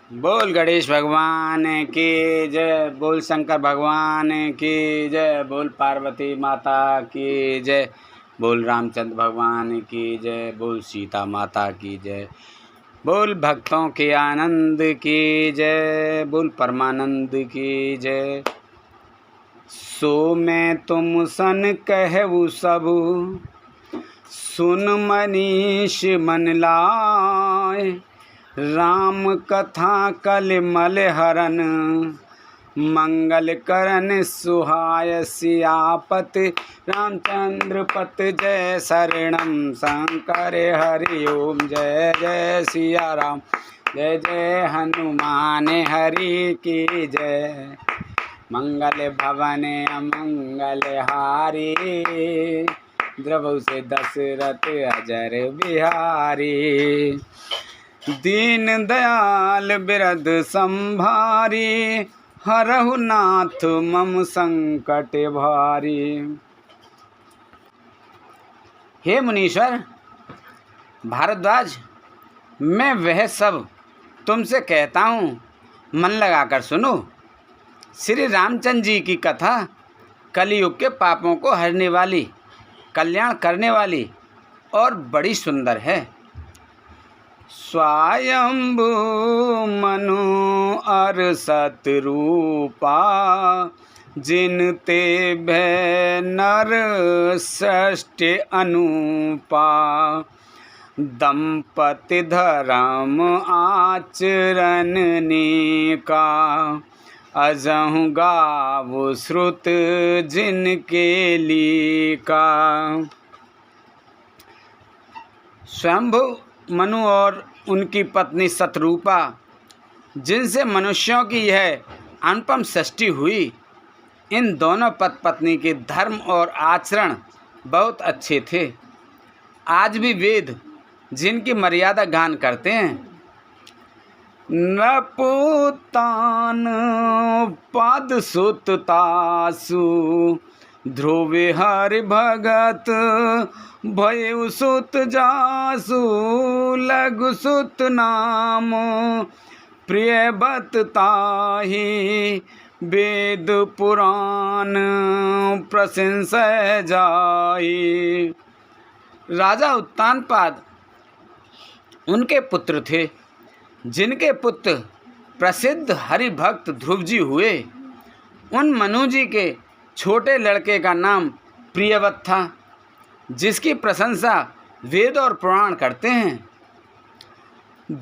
बोल गणेश भगवान की जय, बोल शंकर भगवान की जय, बोल पार्वती माता की जय, बोल रामचंद्र भगवान की जय, बोल सीता माता की जय, बोल भक्तों के आनंद की जय, बोल परमानंद की जय। सो मैं तुम सन कहू सब, सुन मनीष मन लाए, राम कथा कलिमल हरन, मंगल करन सुहाय सियापति रामचंद्र पत जय शरणम शंकर हरि ओम जय जय सिया राम, जय जय हनुमान हरि की जय, मंगल भवन अमंगल हारी, द्रवहु से दशरथ अजर बिहारी, दीन दयाल बिरद संभारी, हरहु नाथ मम संकट भारी। हे मुनीश्वर भारद्वाज, मैं वह सब तुमसे कहता हूँ, मन लगाकर सुनो। श्री रामचंद्र जी की कथा कलयुग के पापों को हरने वाली, कल्याण करने वाली और बड़ी सुंदर है। स्वयंभू मनु अर सतरूपा, जिन ते भय नर सृष्टि अनूपा, दंपति धर्म आचरण का, अजहु गावु श्रुत जिनके लीका। स्वयंभू मनु और उनकी पत्नी सतरूपा, जिनसे मनुष्यों की यह अनुपम सृष्टि हुई, इन दोनों पति पत्नी के धर्म और आचरण बहुत अच्छे थे। आज भी वेद जिनकी मर्यादा गान करते हैं। नपुतान पद सुत तासु, ध्रुवे हरि भगत भयउ सुत जासु, लघु सुत नाम प्रिय बत ताहि, वेद पुराण प्रशंसय जाहि। राजा उत्तानपाद उनके पुत्र थे, जिनके पुत्र प्रसिद्ध हरिभक्त ध्रुव जी हुए। उन मनु जी के छोटे लड़के का नाम प्रियव्रत था, जिसकी प्रशंसा वेद और पुराण करते हैं।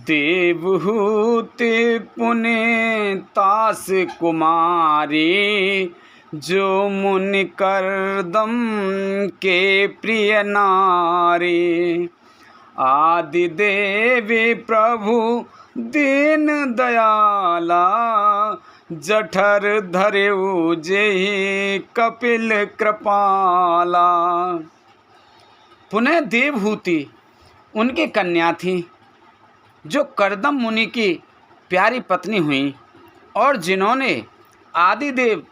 देवहूति पुण्य तास कुमारी, जो मुनि करदम के प्रिय नारी, आदि देवी प्रभु दीन दयाला, जठर धरेउ जेहि कपिल कृपाला। पुनः देवहूति उनकी कन्या थी, जो करदम मुनि की प्यारी पत्नी हुई, और जिन्होंने आदिदेव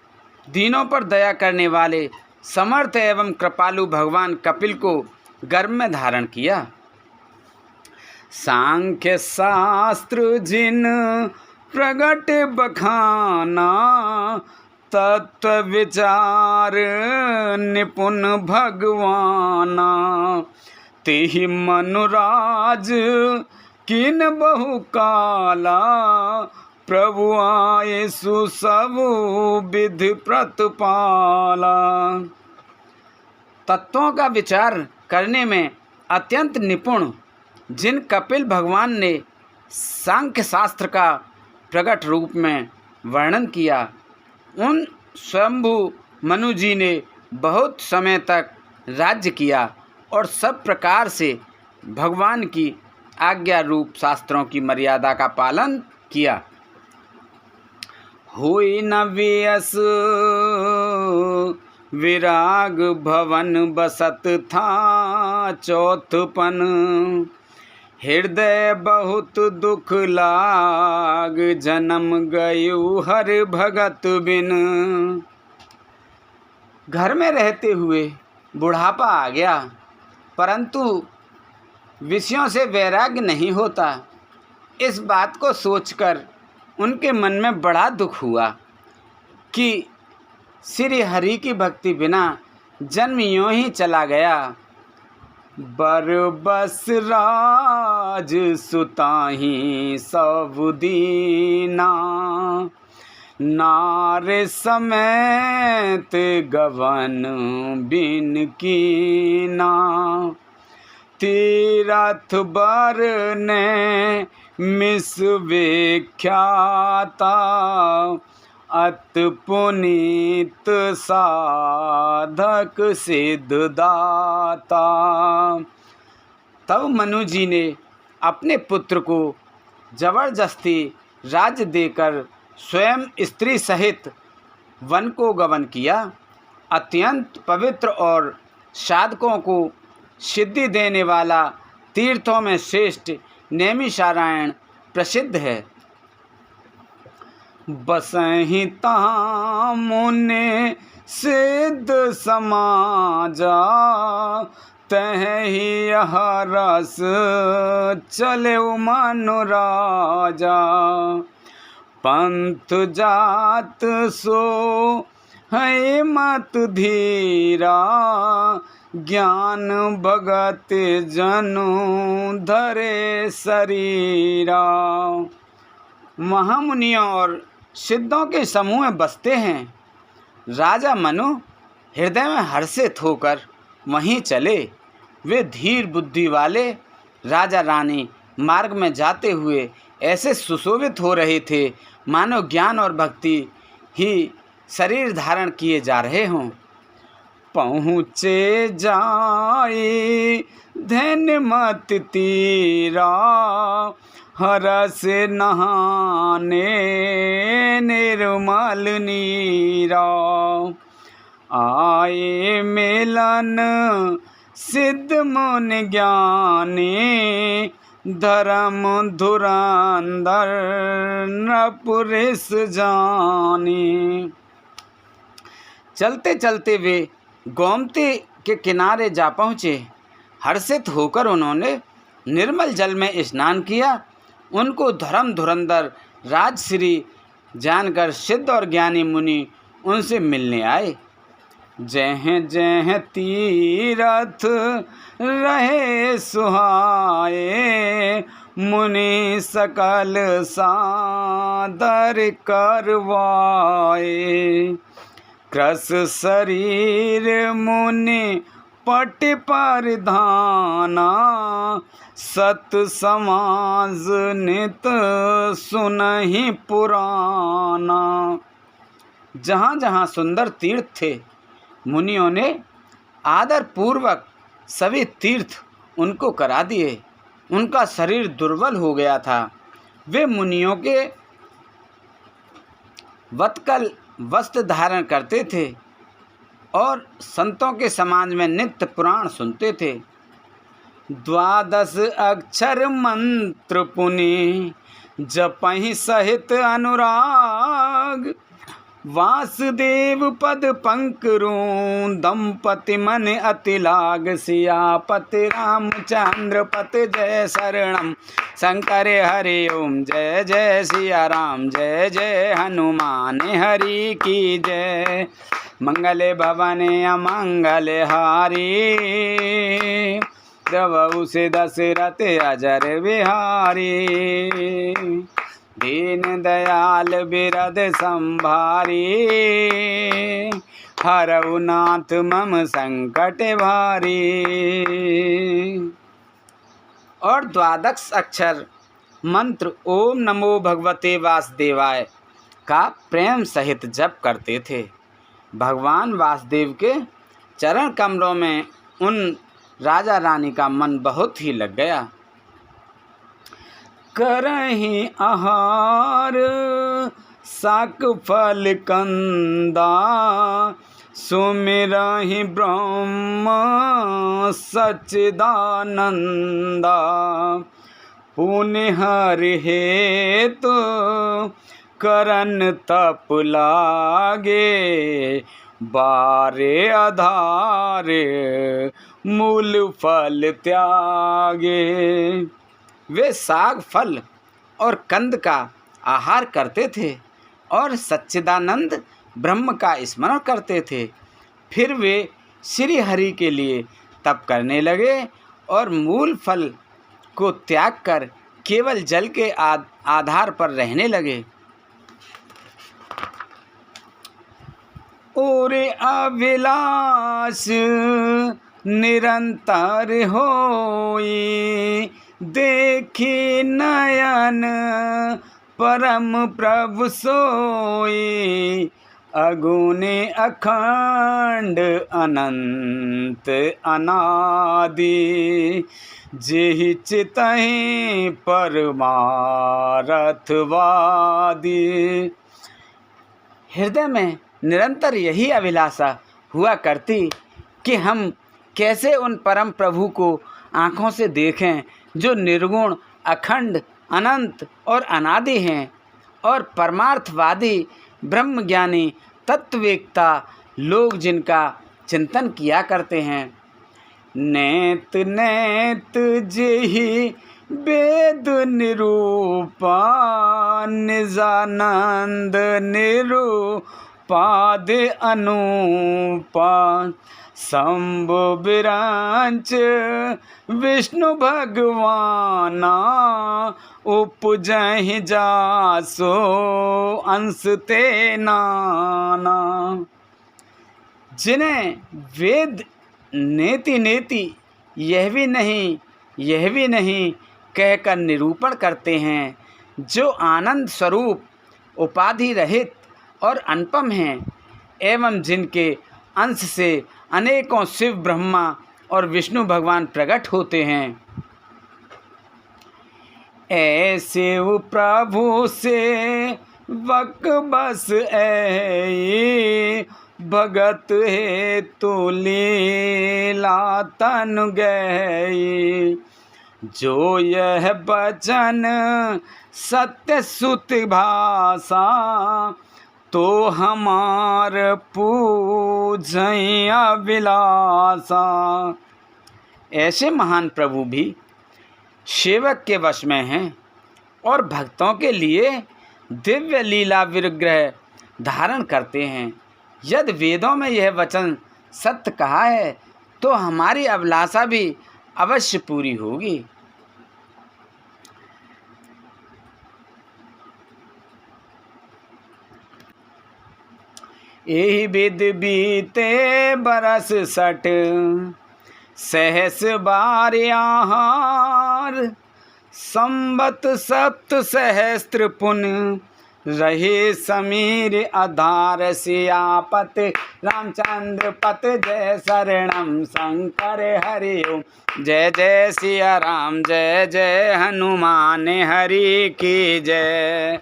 दीनों पर दया करने वाले समर्थ एवं कृपालु भगवान कपिल को गर्भ में धारण किया। सांख्य शास्त्र जिन प्रगट बखाना, तत्व विचार निपुण भगवाना, तेहि मनुराज किन बहु काला, प्रभु आए सुसबु विधि प्रतिपाला। तत्वों का विचार करने में अत्यंत निपुण जिन कपिल भगवान ने सांख्य शास्त्र का प्रकट रूप में वर्णन किया, उन स्वयंभू मनु जी ने बहुत समय तक राज्य किया और सब प्रकार से भगवान की आज्ञा रूप शास्त्रों की मर्यादा का पालन किया। हुई न व्यस विराग भवन बसत था चौथपन, हृदय बहुत दुख लाग, जन्म गयु हर भगत बिन। घर में रहते हुए बुढ़ापा आ गया, परंतु विषयों से वैराग्य नहीं होता। इस बात को सोचकर उनके मन में बड़ा दुख हुआ कि श्री हरि की भक्ति बिना जन्म यूं ही चला गया। बरबस राज सुताही सब दीना, नारे समेत गवन बिन कीना। तीरथ बर ने मिस विख्याता, अत पुनीत साधक सिद्धदाता। तब मनु जी ने अपने पुत्र को जबरदस्ती राज्य देकर स्वयं स्त्री सहित वन को गमन किया। अत्यंत पवित्र और साधकों को सिद्धि देने वाला तीर्थों में श्रेष्ठ नैमिषारण्य प्रसिद्ध है। बसहि तहाँ मुने सिद्ध समाजा, तहि यह रस चले मनु राजा। पंथ जात सो है मत धीरा, ज्ञान भगत जनु धरे शरीरा। महामुनियों और सिद्धों के समूह में बसते हैं। राजा मनु हृदय में हर्षित होकर वहीं चले। वे धीर बुद्धि वाले राजा रानी मार्ग में जाते हुए ऐसे सुशोभित हो रहे थे मानो ज्ञान और भक्ति ही शरीर धारण किए जा रहे हों। पहुँचे जाए धन मत तीरा, हरस नहाने निर्मल नीरा। आए मिलन सिद्ध मुनि ज्ञानी, धर्म धुरंधर नपुरुष जानी। चलते चलते वे गोमती के किनारे जा पहुँचे। हर्षित होकर उन्होंने निर्मल जल में स्नान किया। उनको धर्म धुरंधर राजश्री जानकर सिद्ध और ज्ञानी मुनि उनसे मिलने आए। जह जह तीरथ रहे सुहाए, मुनि सकल सादर करवाए। कृस शरीर मुनि पट पर धाना, सत समाज नित सुनहि पुराना। जहाँ जहाँ सुंदर तीर्थ थे, मुनियों ने आदर पूर्वक सभी तीर्थ उनको करा दिए। उनका शरीर दुर्बल हो गया था। वे मुनियों के वत्कल वस्त्र धारण करते थे और संतों के समाज में नित्य पुराण सुनते थे। 12 अक्षर मंत्र पुनि जपहि सहित अनुराग, वासुदेव पद पंकरू दंपति मन अति लाग। सियापति रामचंद्र पति जय शरणम, शंकर हरि ओम जय जय सिया राम, जय जय हनुमान हरि की जय। मंगले भवने अमंगल हारी, प्रभु से दशरथ अजर बिहारी। दीन दयाल बिरद संभारी, हरऊ नाथ मम संकट भारी। और 12 अक्षर मंत्र ओम नमो भगवते वासुदेवाय का प्रेम सहित जप करते थे। भगवान वासुदेव के चरण कमलों में उन राजा रानी का मन बहुत ही लग गया। करहि आहार साक फल कंदा, सुमिरहि ब्रह्म सच्चिदानंदा। पुण्य हरि हेतु करन तप लागे, बारे आधारे मूल फल त्यागे। वे साग फल और कंद का आहार करते थे और सच्चिदानंद ब्रह्म का स्मरण करते थे। फिर वे श्री हरि के लिए तप करने लगे और मूल फल को त्याग कर केवल जल के आधार पर रहने लगे। और अभिलाष निरंतर होई, देखी नयन परम प्रभु सोई, अगुने अखंड अनंत अनादि, जेहि चितहि परमारथवादी। हृदय में निरंतर यही अभिलाषा हुआ करती कि हम कैसे उन परम प्रभु को आँखों से देखें जो निर्गुण, अखंड, अनंत और अनादि हैं और परमार्थवादी ब्रह्मज्ञानी तत्ववेत्ता लोग जिनका चिंतन किया करते हैं। नेत नेत जेहि वेद निरूपा, निजानंद निरूपाद अनूपा, शंभु विरांच विष्णु भगवाना, उपजहि जासो अंश ते नाना। जिन्हें वेद नेति नेति यह भी नहीं कहकर निरूपण करते हैं, जो आनंद स्वरूप, उपाधि रहित और अनुपम हैं, एवं जिनके अंश से अनेकों शिव, ब्रह्मा और विष्णु भगवान प्रकट होते हैं। ऐसे वो प्रभु से वक बस ऐ, भगत हेतु लीला तनु गई, जो यह बचन सत्य सुत भाषा, तो हमार पूजय अभिलाषा। ऐसे महान प्रभु भी सेवक के वश में हैं और भक्तों के लिए दिव्य लीला विग्रह धारण करते हैं। यदि वेदों में यह वचन सत्य कहा है तो हमारी अभिलाषा भी अवश्य पूरी होगी। यही विद बीते बरस 60, सहस बार आहार, संबत सप्त सहस्त्र पुन, रहे समीर आधार, सियापत रामचंद्र पत, जय शरणम शंकर हरि ओम। जय जय सिया राम, जय जय हनुमान हरि की जय।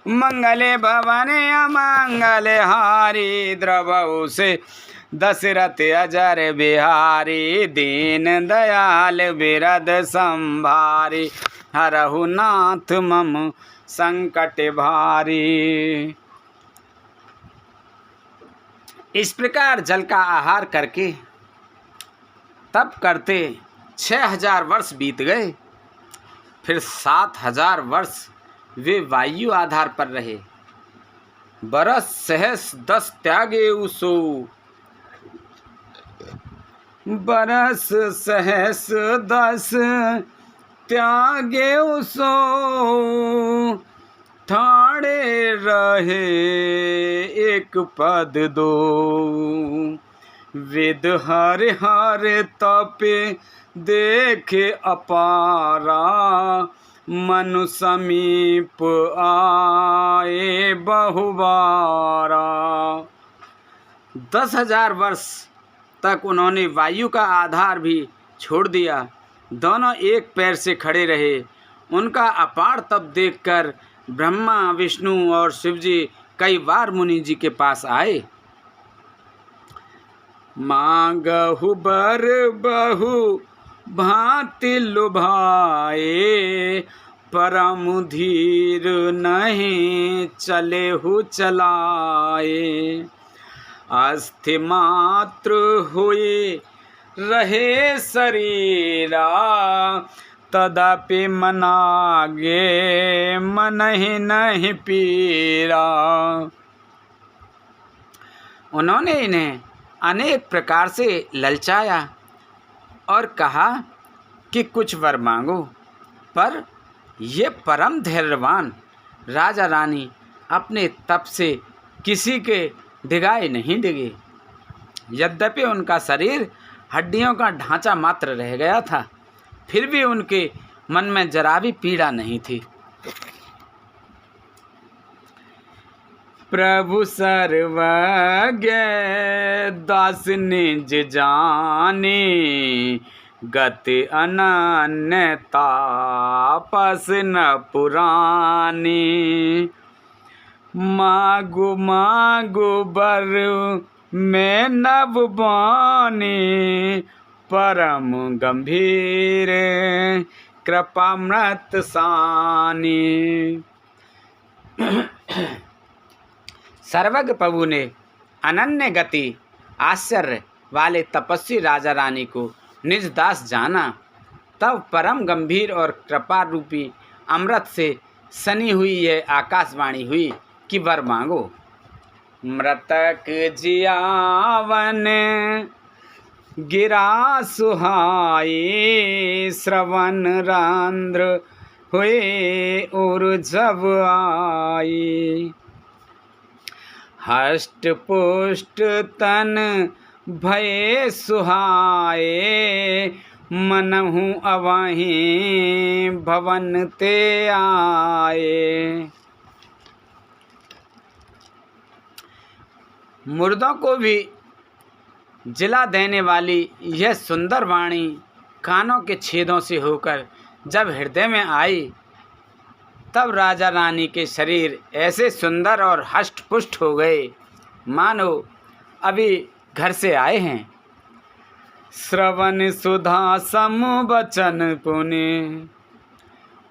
मंगले भवन अमंगल हारी, द्रवहु से दशरथ अजर बिहारी, दीन दयाल बिरद संभारी, हरहु नाथ मम संकट भारी। इस प्रकार जल का आहार करके तप करते 6000 वर्ष बीत गए। फिर 7000 वर्ष वे वायु आधार पर रहे। बरस सहस 10 त्यागे उसो, बरस सहस 10 त्यागे उसो, ठाड़े रहे एक पद दो, वेद हर हर तपे देखे अपारा, मनु समीप आए बहुबारा। 10,000 वर्ष तक उन्होंने वायु का आधार भी छोड़ दिया। दोनों एक पैर से खड़े रहे। उनका अपार तप देखकर ब्रह्मा, विष्णु और शिवजी कई बार मुनि जी के पास आए। मांगहु बर बहु भांति लुभाए, परम धीर नहीं चले हु चलाए, अस्थि मात्र हुए रहे शरीरा, तदपि मनागे मन ही नहीं पीरा। उन्होंने इन्हें अनेक प्रकार से ललचाया और कहा कि कुछ वर मांगो, पर ये परम धैर्यवान राजा रानी अपने तप से किसी के डिगाए नहीं डिगे। यद्यपि उनका शरीर हड्डियों का ढांचा मात्र रह गया था, फिर भी उनके मन में जरा भी पीड़ा नहीं थी। प्रभु सर्वज्ञ दास निज जाने, गति अनन्य तापस न पुरानी। मागु मागु बर में नव बानी, परम गंभीर कृपामृत सानी। सर्वज्ञ प्रभु ने अनन्य गति आश्चर्य वाले तपस्वी राजा रानी को निज दास जाना। तब परम गंभीर और कृपा रूपी अमृत से सनी हुई यह आकाशवाणी हुई कि वर मांगो। मृतक जियावन गिरा सुहाई, श्रवण रंध्र हुए और जब आई। हष्ट पुष्ट तन भये सुहाए, मनहु अवहीं भवन ते आए। मुर्दों को भी जिला देने वाली यह सुंदर वाणी कानों के छेदों से होकर जब हृदय में आई, तब राजा रानी के शरीर ऐसे सुंदर और हष्ट पुष्ट हो गए मानो अभी घर से आए हैं। श्रवण सुधा सम वचन पुनि,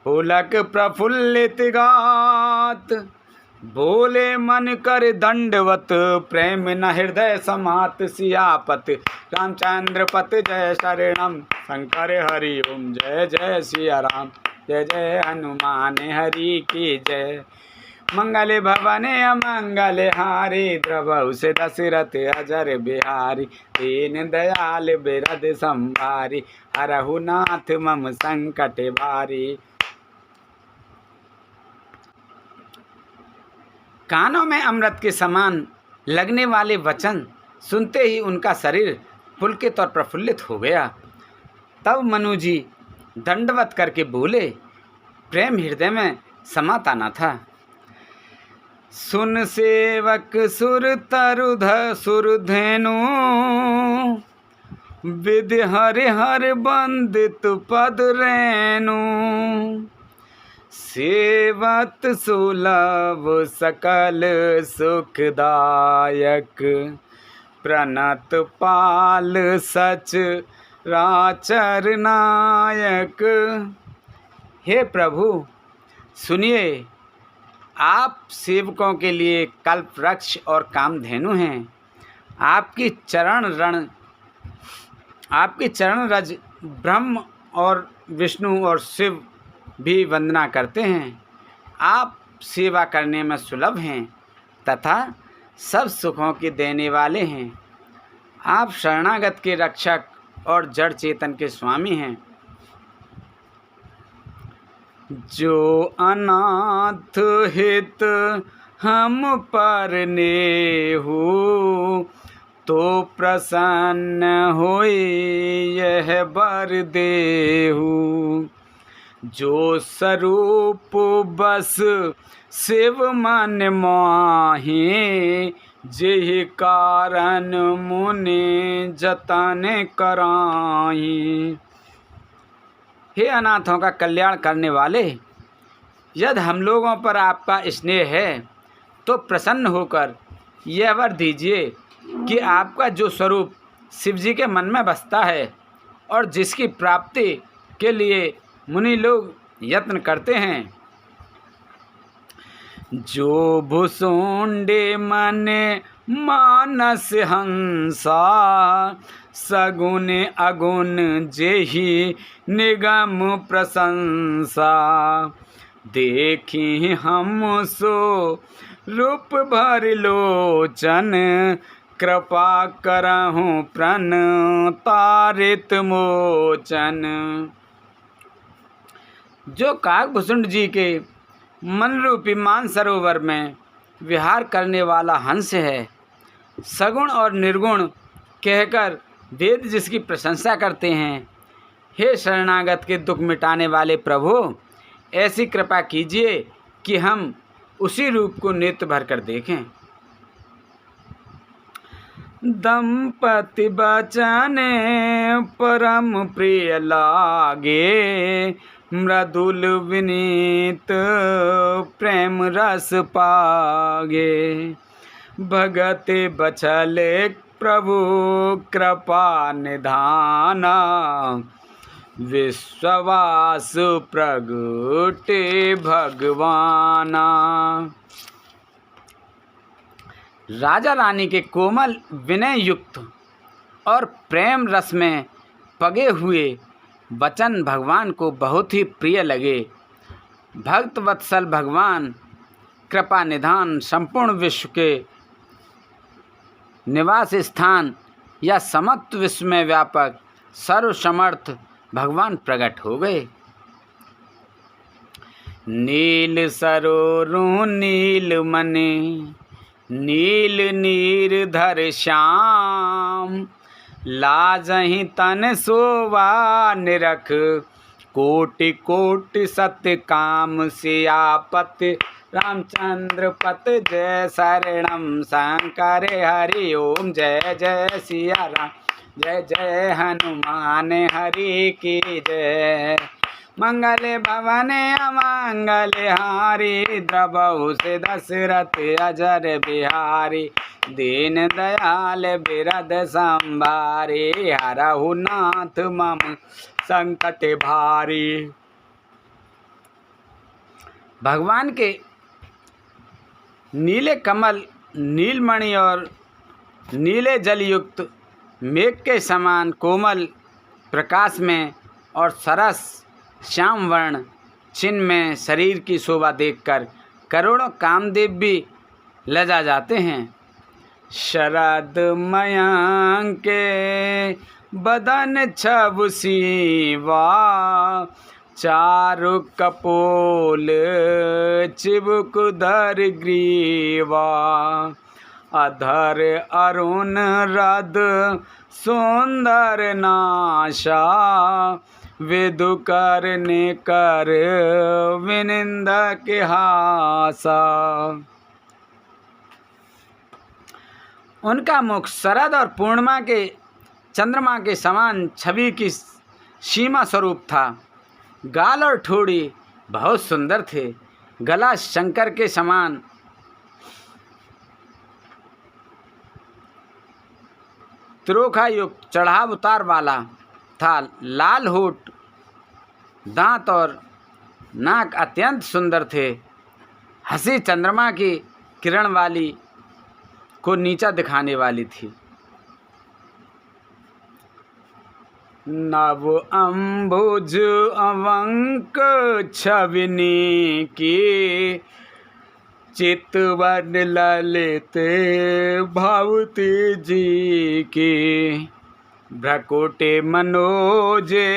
पुलक प्रफुल्लित गात। बोले मन कर दंडवत, प्रेम न हृदय समात। सियापत रामचंद्र पत जय शरणम, शंकर हरि ओम जय जय सिया राम। जय जय हनुमान हरि की जय। मंगल भवने अमंगल हारी, द्रवहु से दशरथ अजर बिहारी। दीन दयाल बिरद संभारी, हरहु नाथ मम संकट भारी। कानों में अमृत के समान लगने वाले वचन सुनते ही उनका शरीर पुलकित और प्रफुल्लित हो गया। तब मनु जी दंडवत करके बोले, प्रेम हृदय में समाता न था। सुन सेवक सुर तरुध सुरधेनु, विधि हरि हर बंदित पद रेणु। सेवत सुलभ सकल सुखदायक, प्रणत पाल सच राचर नायक। हे प्रभु सुनिए, आप सेवकों के लिए कल्प वृक्ष और कामधेनु हैं। आपकी चरण रज ब्रह्म और विष्णु और शिव भी वंदना करते हैं। आप सेवा करने में सुलभ हैं तथा सब सुखों के देने वाले हैं। आप शरणागत के रक्षक और जड़ चेतन के स्वामी हैं। जो अनाथ हित हम पर नेहु, तो प्रसन्न होई यह बर देहु। जो स्वरूप बस शिव मन माहि, जेहि कारण मुनि जतन कराहि। हे अनाथों का कल्याण करने वाले, यदि हम लोगों पर आपका स्नेह है तो प्रसन्न होकर यह वर दीजिए कि आपका जो स्वरूप शिवजी के मन में बसता है और जिसकी प्राप्ति के लिए मुनि लोग यत्न करते हैं, जो भुसुंडे मने मानस हंसा, सगुन अगुण जेहि निगम प्रशंसा। देखी हम सो रूप भर लोचन, कृपा करहु प्रण तारित मोचन। जो काकभूषुंड जी के मन रूपी मानसरोवर में विहार करने वाला हंस है, सगुण और निर्गुण कहकर वेद जिसकी प्रशंसा करते हैं, हे शरणागत के दुख मिटाने वाले प्रभु, ऐसी कृपा कीजिए कि हम उसी रूप को नेत्र भर कर देखें। दंपति बचन परम प्रिय लागे, मृदुल विनीत प्रेम रस पागे। भगत बचल प्रभु कृपा निधाना, विश्वास प्रगटे भगवाना। राजा रानी के कोमल विनय युक्त और प्रेम रस में पगे हुए वचन भगवान को बहुत ही प्रिय लगे। भक्त वत्सल भगवान कृपा निधान संपूर्ण विश्व के निवास स्थान या समस्त विश्व में व्यापक सर्वसमर्थ भगवान प्रकट हो गए। नील सरोरु नील मने, नील नीरधर श्याम। लाजहि तन शोभा निरख, कोटि कोटि सत्य काम। सियापति रामचंद्र पत जय शरणम शंकर हरि ओम। जय जय सिया राम, जय जय हनुमान हरि की जय। मंगल भवन अमंगल हारी, द्रवहु से दशरथ अजर बिहारी। दीन दयाल बिरद संभारी, हरहु नाथ मम संकट भारी। भगवान के नीले कमल, नीलमणि और नीले जलयुक्त मेघ के समान कोमल प्रकाश में और सरस श्याम वर्ण चिन्ह में शरीर की शोभा देखकर करोड़ों कामदेव भी लजा जाते हैं। शरद मयंके बदन छब सीवा, चारु कपोल चिबुक धर ग्रीवा। अधर अरुण रद सुंदर नाशा, विदु करने कर विनिंद के हासा। उनका मुख शरद और पूर्णिमा के चंद्रमा के समान छवि की सीमा स्वरूप था। गाल और ठोड़ी बहुत सुंदर थे। गला शंकर के समान त्रोखा युक्त चढ़ाव उतार वाला था। लाल होठ, दांत और नाक अत्यंत सुंदर थे। हंसी चंद्रमा की किरण वाली को नीचा दिखाने वाली थी। नव अम्बुज अवंक छविनी की, चितवन ललित भावती जी की। भ्रकुटे मनोजे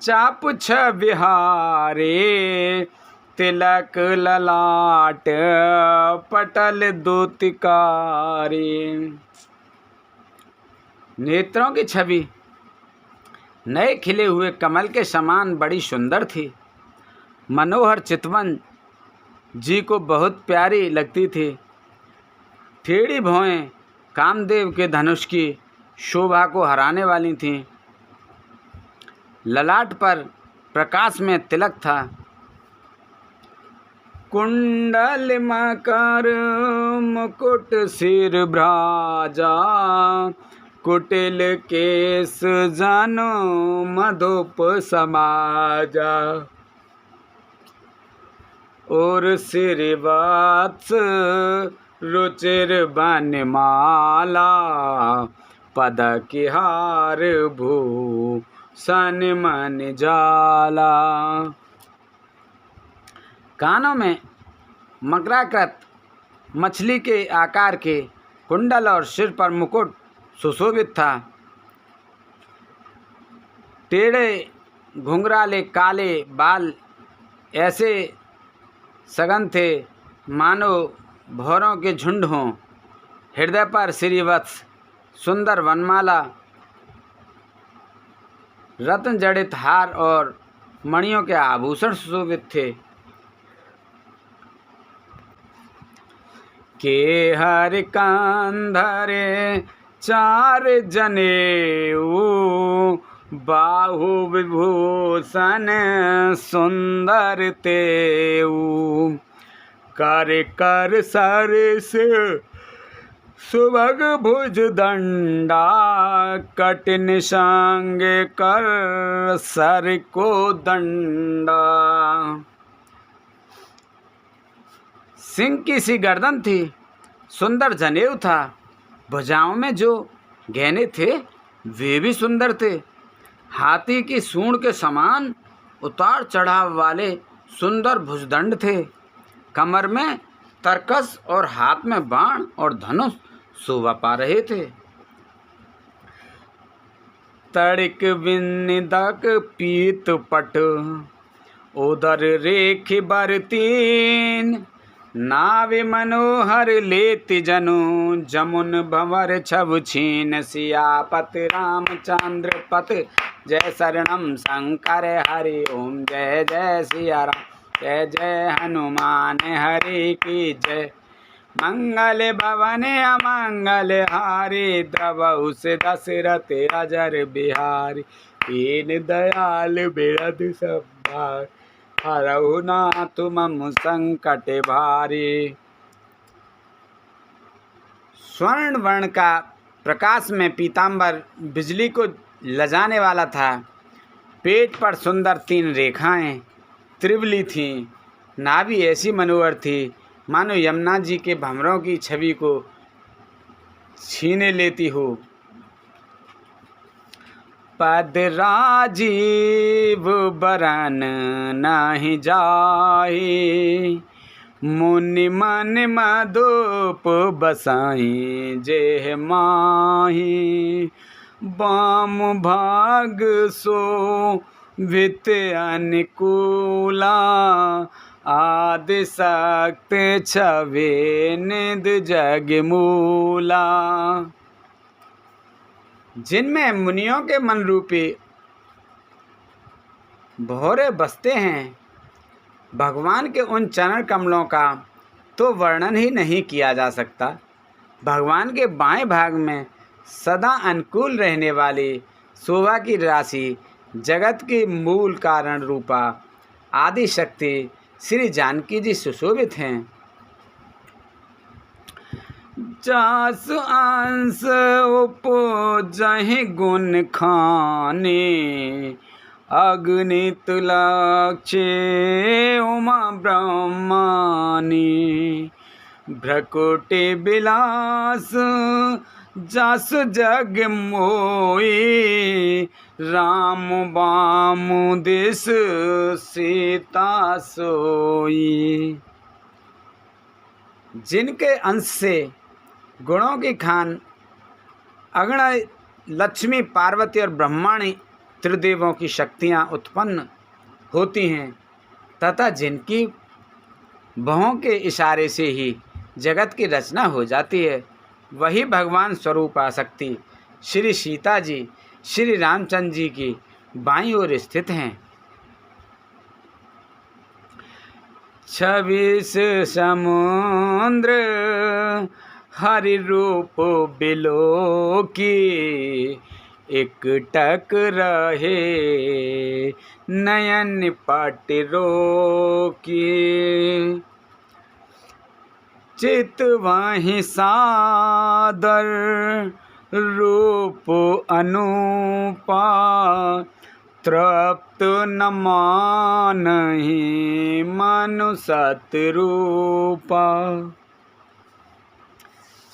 चाप छविहारे, तिलक ललाट पटल दूतिकारी। नेत्रों की छवि नए खिले हुए कमल के समान बड़ी सुंदर थी। मनोहर चितवन जी को बहुत प्यारी लगती थी। टेढ़ी भौहें कामदेव के धनुष की शोभा को हराने वाली थीं। ललाट पर प्रकाश में तिलक था। कुंडल मकर मुकुट सिर भ्राजा, कुटिल केस जानो मधुप समाजा। और श्रीवत्स रुचिर बनमाला, पदक हार भूषण मन जाला। कानों में मकराकृत मछली के आकार के कुंडल और सिर पर मुकुट सुशोभित था। टेढ़े घुंघराले काले बाल ऐसे सघन थे मानो भौरों के झुंड हों। हृदय पर श्रीवत्स सुंदर वनमाला, रत्न जड़ित हार और मणियों के आभूषण सुशोभित थे। के हर कंधरे चार जनेऊ, बाहु विभूषण सुंदर तेऊ। कर कर सरस सुभग भुज दंडा, कठिन संग कर सर को दंडा। सिंह की सी गर्दन थी, सुंदर जनेऊ था। भुजाओं में जो गहने थे वे भी सुंदर थे। हाथी की सूंड के समान उतार चढ़ाव वाले सुंदर भुजदंड थे। कमर में तरकस और हाथ में बाण और धनुष शोभा पा रहे थे। तड़िक विनिदक पीत पट, उदर रेख बरतीन। नावे मनोहर लेति जनु, जमुन भंवर छव छीन। सियापत रामचंद्र पत, जय शरणम शंकर हरि ओम। जय जय सिया राम, जय जय हनुमान हरि की जय। मंगल भवन अमंगल हारी, द्रवहु से दशरथ अजर बिहारी। दीन दयाल बिरध सब, हरहु नाथ मम संकट भारी। स्वर्ण वर्ण का प्रकाश में पीताम्बर बिजली को लजाने वाला था। पेट पर सुंदर 3 रेखाएं त्रिवली थीं। नाभि ऐसी मनोहर थी मानो यमुना जी के भंवरों की छवि को छीने लेती हो। पद राजीव बरन नहीं जाहि, मुनि मन मधुप बसाई जेह माही। बाम भाग सो वित अनुकूला, आदि शक्ति छवे निध जग मूला। जिनमें मुनियों के मन रूपी भौरे बसते हैं, भगवान के उन चरण कमलों का तो वर्णन ही नहीं किया जा सकता। भगवान के बाएं भाग में सदा अनुकूल रहने वाली शोभा की राशि, जगत की मूल कारण रूपा आदि शक्ति श्री जानकी जी सुशोभित हैं। जास अंश उपजहि गुण खाने, अगणित लक्ष्य उमा ब्रह्मानी। भ्रकुटि विलास जस जग मोई, राम बाम दिस सीता सोई। जिनके अंश से गुणों की खान अगणा लक्ष्मी, पार्वती और ब्रह्माणी त्रिदेवों की शक्तियाँ उत्पन्न होती हैं, तथा जिनकी भवों के इशारे से ही जगत की रचना हो जाती है, वही भगवान स्वरूप आसक्ति श्री सीता जी श्री रामचंद्र जी की बाईं ओर स्थित हैं। 26 समुद्र हरि रूप बिलो की, एक टक रहे नयन पट रोकी। चित वहीं सादर रूप अनूपा, तृप्त न मानहि मनु सतरूपा।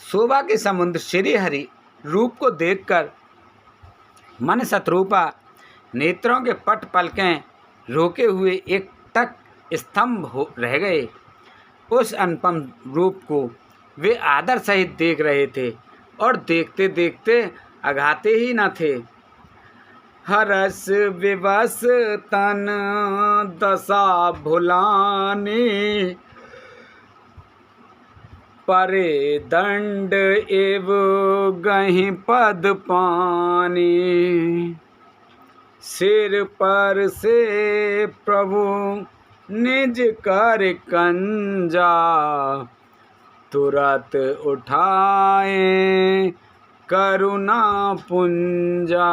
शोभा के समुद्र श्री हरि रूप को देखकर मन सतरूपा नेत्रों के पट पलकें रोके हुए एक टक स्तंभ हो रह गए। उस अनुपम रूप को वे आदर सहित देख रहे थे और देखते देखते अघाते ही न थे। हरस विवश तन दशा भुलानी, परे दंड एव गहि पद पानी। सिर पर से प्रभु निज कर कंजा, तुरत उठाए करुणा पुंजा।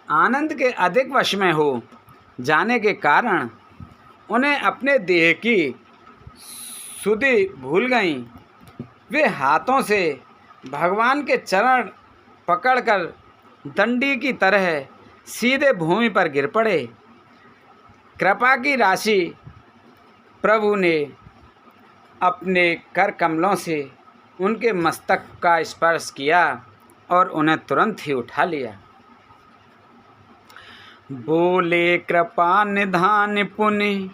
आनंद के अधिक वश में हो जाने के कारण उन्हें अपने देह की सुधि भूल गईं। वे हाथों से भगवान के चरण पकड़कर दंडी की तरह सीधे भूमि पर गिर पड़े। कृपा की राशि प्रभु ने अपने कर कमलों से उनके मस्तक का स्पर्श किया और उन्हें तुरंत ही उठा लिया। बोले कृपा निधान पुनि,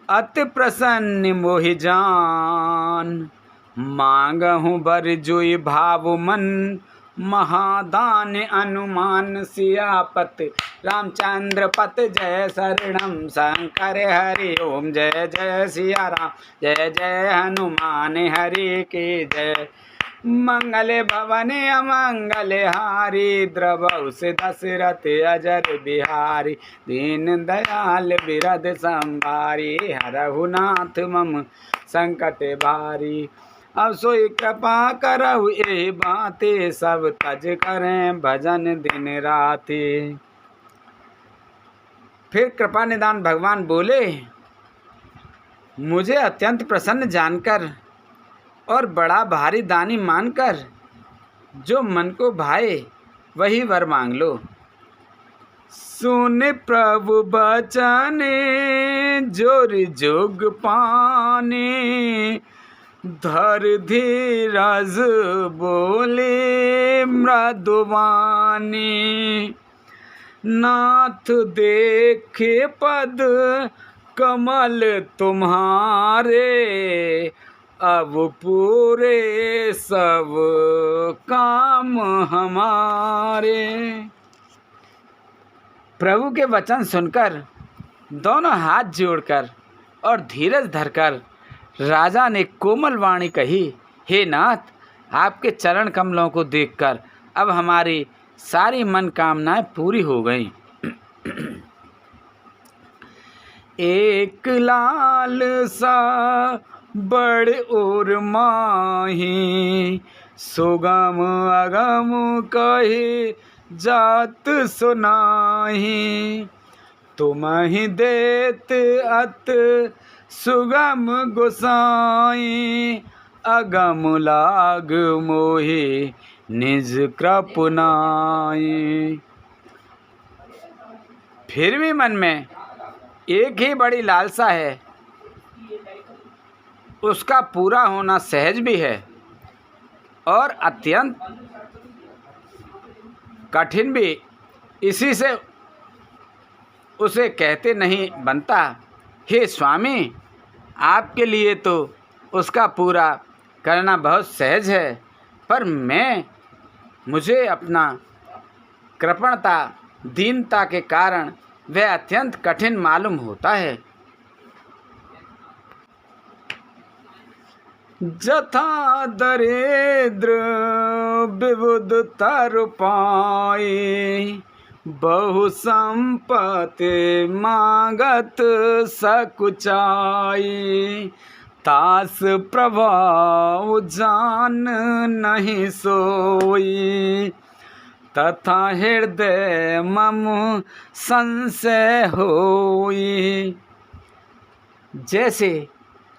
अति प्रसन्न मोहि जान। मांगहु बर जोई भाव मन, महादान अनुमान। सियापत रामचंद्र पत जय शरणम शंकर हरि ओम। जय जय सिया राम, जय जय हनुमान हरि के जय। मंगल भवन अमंगल हारी, द्रवौ से दशरथ अजर बिहारी। दीन दयाल बिरद संभारी, हरहु नाथ मम संकट भारी। अब सोई कृपा करहु एहि बाते, सब तज करें भजन दिन राति। फिर कृपा निदान भगवान बोले, मुझे अत्यंत प्रसन्न जानकर और बड़ा भारी दानी मानकर जो मन को भाए वही वर मांग लो। सुन प्रभु बचन जोर जोग पाने, धर धीरज बोले मृदुवानी। नाथ देखे पद कमल तुम्हारे, अब पूरे सब काम हमारे। प्रभु के वचन सुनकर दोनों हाथ जोड़कर और धीरज धरकर राजा ने कोमल वाणी कही, हे नाथ, आपके चरण कमलों को देखकर अब हमारी सारी मन कामनाएं पूरी हो गईं। एक लाल सा बड़ और माही, सुगम अगम कही जात सुनाही। तुम ही देत अत सुगम गोसाई, अगम लाग मोहि निज कृपनाई। फिर भी मन में एक ही बड़ी लालसा है, उसका पूरा होना सहज भी है और अत्यंत कठिन भी। इसी से उसे कहते नहीं बनता। हे स्वामी, आपके लिए तो उसका पूरा करना बहुत सहज है, पर मुझे अपना कृपणता दीनता के कारण वह अत्यंत कठिन मालूम होता है। जथा दरिद्र विबुध तर पाई, बहु संपत्ति मांगत सकुचाई। तास प्रभाव जान नहीं सोई, तथा हृदय मम संशय होई। जैसे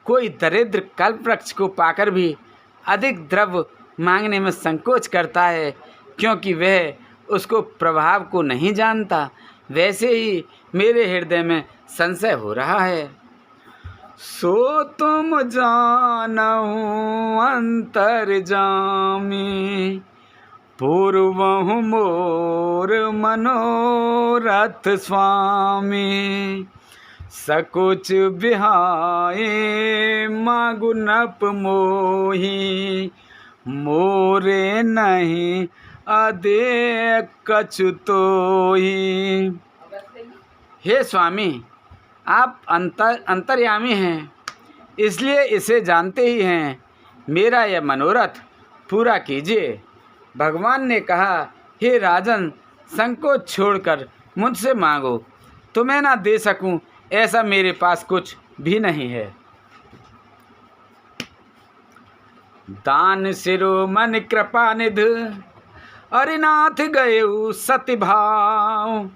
कोई दरिद्र कल्प वृक्ष को पाकर भी अधिक द्रव्य मांगने में संकोच करता है, क्योंकि वह उसको प्रभाव को नहीं जानता, वैसे ही मेरे हृदय में संशय हो रहा है। सो तुम जानहु अंतर्जामी, पूर्वहु मोर मनोरथ स्वामी। सकुच बिहाए मागु नप मोही, मोरे नहीं अदे कछु तोही। हे स्वामी, आप अंतर्यामी हैं, इसलिए इसे जानते ही हैं। मेरा यह मनोरथ पूरा कीजिए। भगवान ने कहा, हे राजन, संकोच छोड़कर मुझसे मांगो। तुम्हें ना दे सकूं ऐसा मेरे पास कुछ भी नहीं है। दान शिरोमणि कृपा निध, अरिनाथ गयउ सति भाव।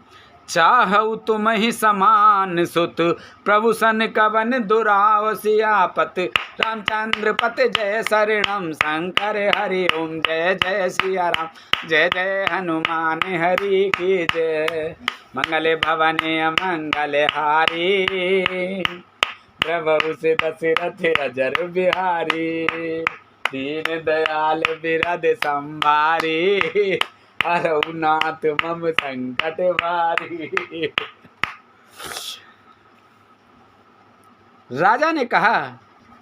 चाहु तुम ही समान सुत, प्रभु सन कवन दुराव। सियापत रामचंद्र पत जय शरणम, शंकर हरि ओम जय जय सिया राम। जय जय हनुमान हरि की जय, मंगल भवने मंगल हारी। प्रभु से दशरथ अजर बिहारी, दीन दयाल बिरद संभारी। हरउनाथ मम संकट भारी। राजा ने कहा,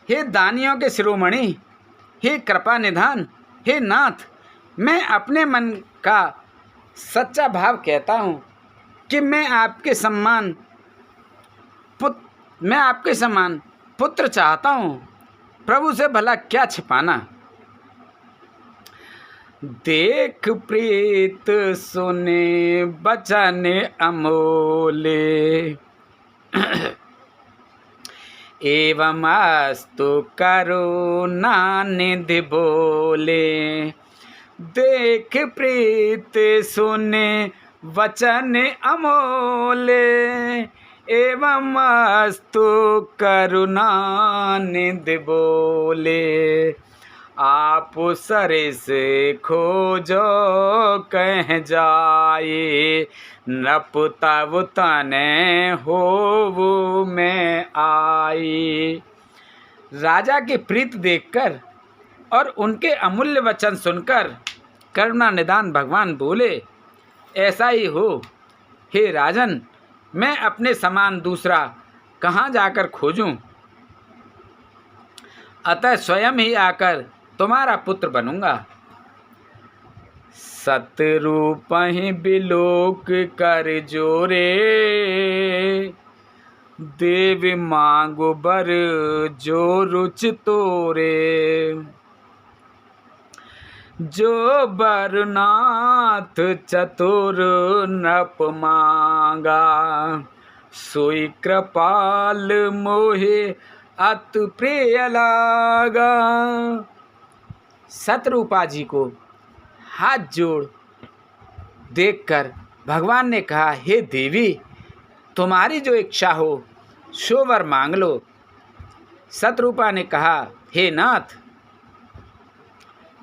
हे दानियों के शिरोमणि, हे कृपा निधान, हे नाथ, मैं अपने मन का सच्चा भाव कहता हूँ कि मैं आपके समान पुत्र चाहता हूँ। प्रभु से भला क्या छिपाना। देख प्रीत सुने बचन अमोले, एवं अस्तु करुणा निधि बोले। देख प्रीत सुने वचन अमोले, एवं अस्तु करुणा निधि बोले। आप सरिस खोजो कह जाए, नप तब तने हो में आई। राजा की प्रीत देखकर और उनके अमूल्य वचन सुनकर करुणा निदान भगवान बोले, ऐसा ही हो हे राजन, मैं अपने समान दूसरा कहाँ जाकर खोजूं। अतः स्वयं ही आकर तुम्हारा पुत्र बनूंगा। सतरूप ही बिलोक कर जोरे, देव मांगो बर जो रुच तोरे। जो बरनाथ चतुर नप मांगा, सोई कृपाल मोहे अति प्रिय लागा। सतरूपा जी को हाथ जोड़ देखकर भगवान ने कहा, हे देवी, तुम्हारी जो इच्छा हो सो वर मांग लो। सतरूपा ने कहा, हे नाथ,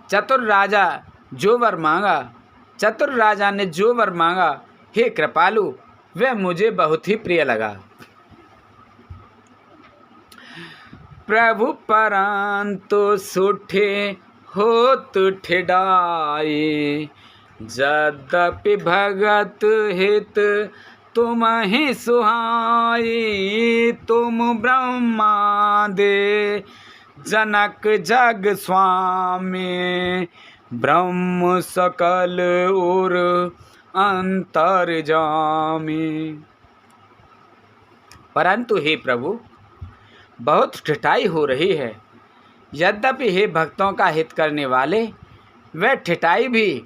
चतुर राजा जो वर मांगा, चतुर राजा ने जो वर मांगा, हे कृपालु, वह मुझे बहुत ही प्रिय लगा। प्रभु परंतु सुठे होत ठिडाई, यद्यपि भगत हित तुम ही सुहाई। तुम ब्रह्मा दे जनक जग स्वामी, ब्रह्म सकल उर अंतर्जामी। परंतु हे प्रभु, बहुत ठिठाई हो रही है। यद्यपि हे भक्तों का हित करने वाले, वह ठिठाई भी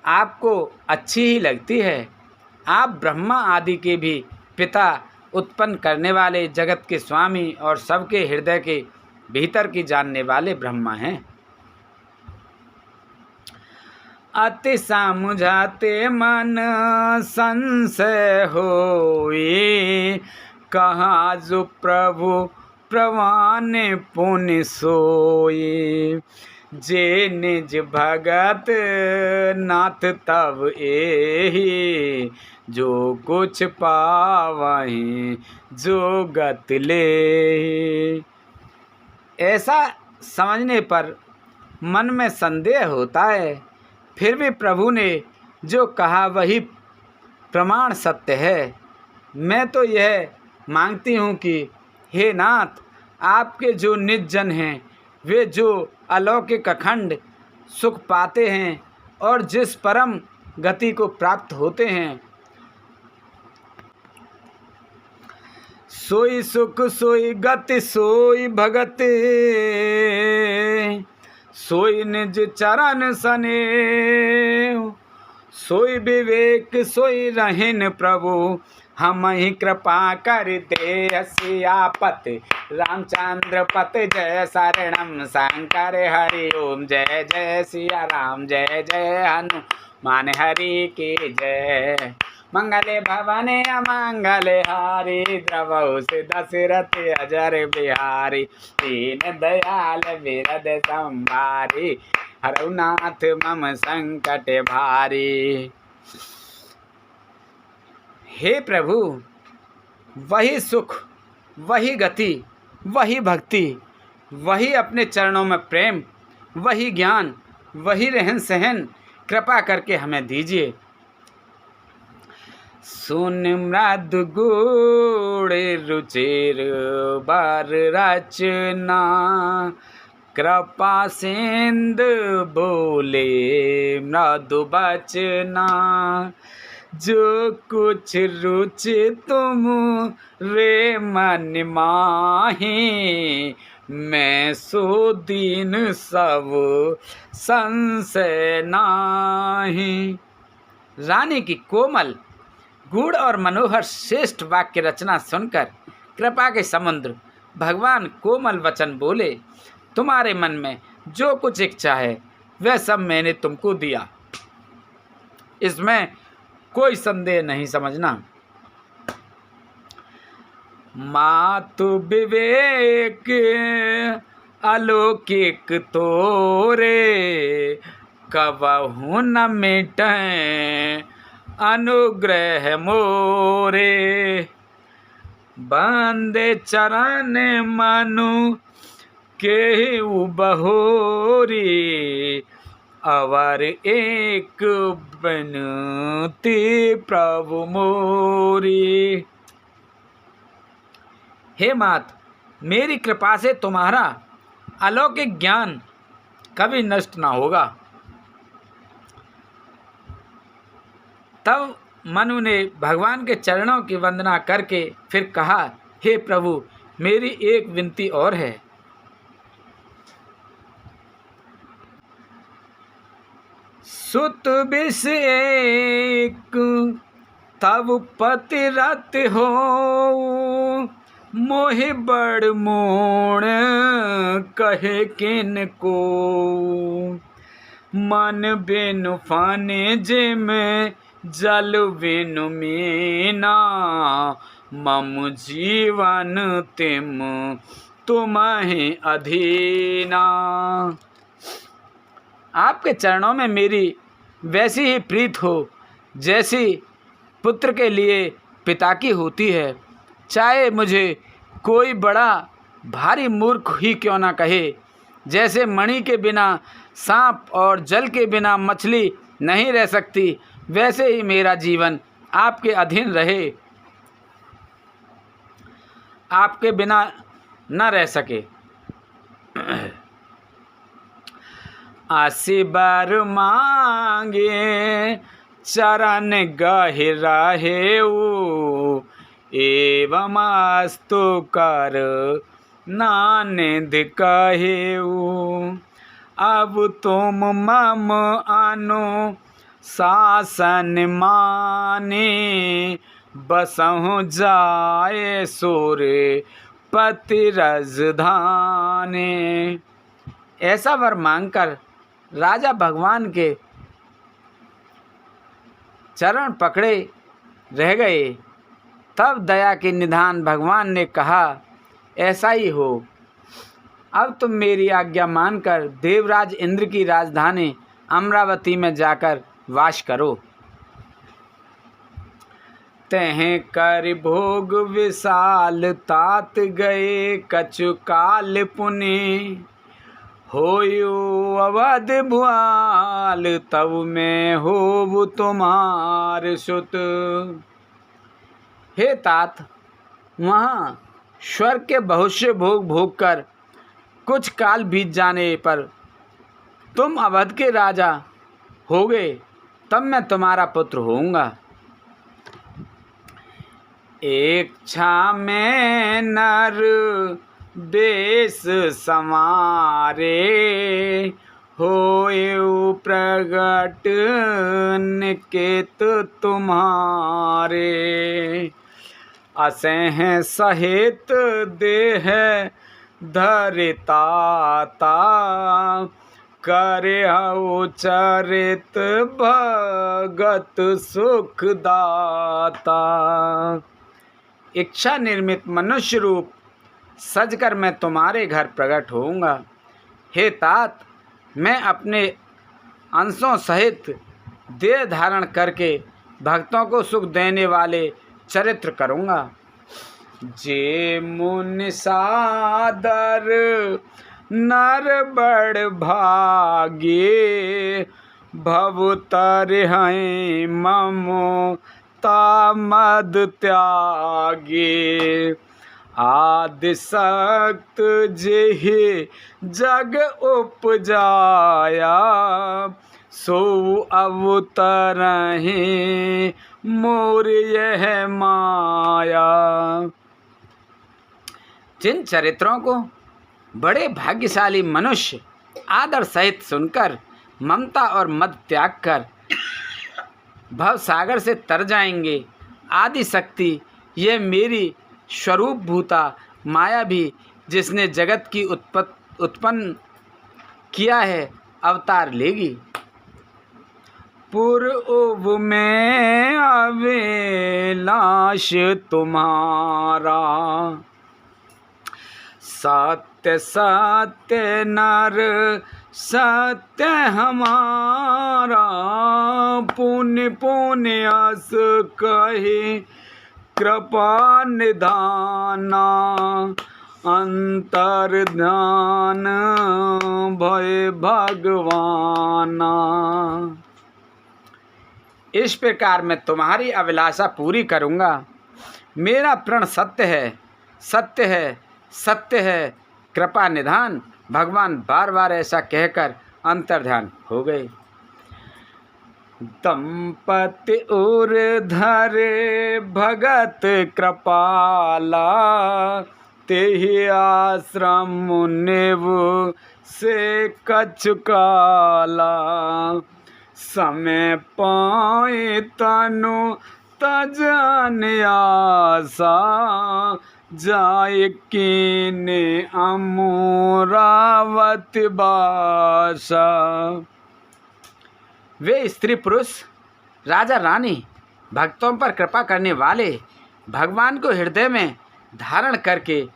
आपको अच्छी ही लगती है। आप ब्रह्मा आदि के भी पिता, उत्पन्न करने वाले, जगत के स्वामी और सबके हृदय के भीतर की जानने वाले ब्रह्मा हैं। अति समझाते मन संशय होई, कहाँ जो प्रभु प्रवान पुण्य सोई। जे निज भगत नाथ तब एहि, जो कुछ पावहीं जो गत ले। ऐसा समझने पर मन में संदेह होता है, फिर भी प्रभु ने जो कहा वही प्रमाण सत्य है। मैं तो यह मांगती हूँ कि हे नाथ, आपके जो निज जन हैं, वे जो अलौकिक अखंड सुख पाते हैं और जिस परम गति को प्राप्त होते हैं, सोई सुख सोई गति सोई भगत, सोई निज चरण सनेह, सोई विवेक सोई रहेन प्रभु, हम ही कृपा कर दे सियापत। रामचंद्र पत जय शरणम शंकर हरि ओम, जय जय सिया राम जय जय हनुमान हरि की जय। मंगले भवने अमंगले हारी, द्रवहु से दशरथ अजर बिहारी, दीन दयाल विरद संभारी, हरनाथ मम संकट भारी। हे प्रभु, वही सुख वही गति वही भक्ति, वही अपने चरणों में प्रेम, वही ज्ञान वही रहन सहन कृपा करके हमें दीजिए। सुन मृदु गुण रुचिर बर रचना, कृपा सिंधु बोले मृदु बचना, जो कुछ रुचि तुम रे मन माही, मैं सो दीन सब संशय नाही। रानी की कोमल गूढ़ और मनोहर श्रेष्ठ वाक्य रचना सुनकर कृपा के समुद्र भगवान कोमल वचन बोले, तुम्हारे मन में जो कुछ इच्छा है वह सब मैंने तुमको दिया, इसमें कोई संदेह नहीं समझना। मातु विवेक अलौकिक तोरे, कबहु न मिटै अनुग्रह मोरे, बंदे चरण मनु के बहोरी, अवर एक बिनती प्रभु मोरी। हे मात, मेरी कृपा से तुम्हारा अलौकिक ज्ञान कभी नष्ट ना होगा। तब मनु ने भगवान के चरणों की वंदना करके फिर कहा, हे प्रभु, मेरी एक विनती और है। सुत विष एक तब पतिरत हो, मोहि बड़ मोण कहे किन को, मन बिनु फाने जे में जल बिनु मीना, मम जीवन तिम तुम्हें अधीना। आपके चरणों में मेरी वैसी ही प्रीत हो जैसी पुत्र के लिए पिता की होती है। चाहे मुझे कोई बड़ा भारी मूर्ख ही क्यों ना कहे, जैसे मणि के बिना सांप और जल के बिना मछली नहीं रह सकती, वैसे ही मेरा जीवन आपके अधीन रहे, आपके बिना न रह सके। आशीबर मांगे चरण गहिराहेऊ, एवं अस्तु कर नानिध कहेऊ, अब तुम मम अनु शासन माने, बसहु जाए सूर्य पति रजधाने। ऐसा वर मांगकर राजा भगवान के चरण पकड़े रह गए। तब दया के निधान भगवान ने कहा, ऐसा ही हो। अब तुम मेरी आज्ञा मानकर देवराज इंद्र की राजधानी अमरावती में जाकर वास करो। तह कर भोग विशाल तात गए कछु काल पुनि, होयो अवध भुआल तब मैं होव तुम्हार सुत। हे तात, वहाँ स्वर्ग के बहुत से भोग भोग कर कुछ काल बीत जाने पर तुम अवध के राजा होगे, तब मैं तुम्हारा पुत्र होऊंगा। एक छा में नर बेस समारे, होयु प्रगट निकेत तुम्हारे। असह सहित देह धरिताता, करे चरित भगत सुखदाता। इच्छा निर्मित मनुष्य रूप सजकर मैं तुम्हारे घर प्रकट होऊंगा। हे तात, मैं अपने अंशों सहित देह धारण करके भक्तों को सुख देने वाले चरित्र करूँगा। जे मुनि सादर नर बड़ भागे, भव तरहि ममो तामद त्यागे। आदि सक्त जेहि जग उपजाया, सो अवतरहि मोर यह माया। जिन चरित्रों को बड़े भाग्यशाली मनुष्य आदर सहित सुनकर ममता और मद त्याग कर भव सागर से तर जाएंगे, आदि शक्ति ये मेरी स्वरूप भूता माया भी जिसने जगत की उत्पन्न किया है अवतार लेगी। पूर्व में अभिलाष तुम्हारा, सत्य सत्य नर सत्य हमारा। पुण्य पुण्य अस कहे कृपा निधाना, अंतर ध्यान भय भगवाना। इस प्रकार मैं तुम्हारी अभिलाषा पूरी करूँगा। मेरा प्रण सत्य है, सत्य है, सत्य है, कृपा निधान। भगवान बार बार ऐसा कहकर अंतर्ध्यान हो गए। दंपति उर धरे भगत कृपाला, तेहि आश्रम मुनिव से कछु काला। समय पाए तनु तजन आसा, जाय कीने अमरावत बासा। वे स्त्री पुरुष राजा रानी भक्तों पर कृपा करने वाले भगवान को हृदय में धारण करके